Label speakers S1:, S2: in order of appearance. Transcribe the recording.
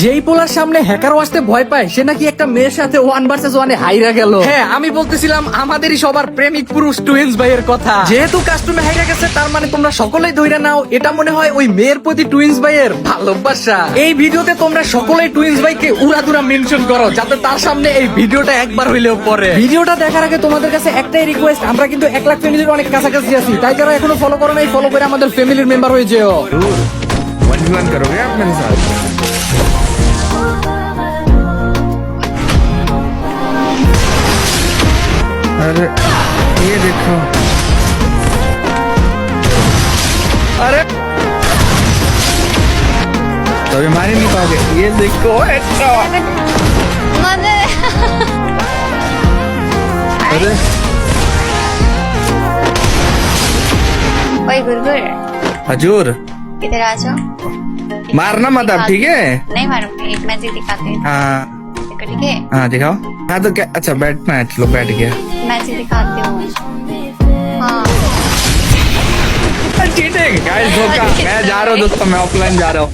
S1: যেই পোলার সামনে হ্যাকারও আসতে ভয় পায় সে নাকি একটা মেয়ের সাথে 1 vs 1 হাইরা গেল। হ্যাঁ, আমি বলতেছিলাম আমাদেরই সবার প্রেমিক পুরুষ টুইন্স ভাইয়ের কথা। যেহেতু কাস্টমে হাইরা গেছে তার মানে তোমরা সকলেই ধইরা নাও এটা মনে হয় ওই মেয়ের প্রতি টুইন্স ভাইয়ের ভালোবাসা। এই ভিডিওতে তোমরা সকলেই টুইন্স ভাইকে উড়াদুরা মেনশন করো যাতে তার সামনে এই ভিডিওটা একবার হইলেও পড়ে। ভিডিওটা দেখার আগে তোমাদের কাছে একটাই রিকোয়েস্ট, আমরা কিন্তু 1 লাখ ফ্যামিলির অনেক কাছাকাছি আছি, তাই যারা এখনো ফলো করো নাই ফলো করে আমাদের ফ্যামিলির মেম্বার হয়ে যেও।
S2: 1v1 करोगे आप मेरे साथ? अरे ये देखो, अरे तो अभी मार ही नहीं पाओगे। ये देखो
S3: मदर
S2: अरे
S3: ओए गुरगुर
S2: हजूर
S3: इधर आ जाओ।
S2: मारना मत आप, ठीक है?
S3: नहीं मारूंगी, एक मैजिक दिखाते हैं।
S2: हाँ
S3: देखो, ठीक है?
S2: हाँ दिखाओ। हाँ तो क्या, अच्छा बैठना है, चलो बैठ गया।
S3: मैजिक दिखाती हूँ। हाँ
S2: चीटिंग गाइस, धोखा। मैं जा रहा हूँ दोस्तों, मैं ऑफलाइन जा रहा हूँ।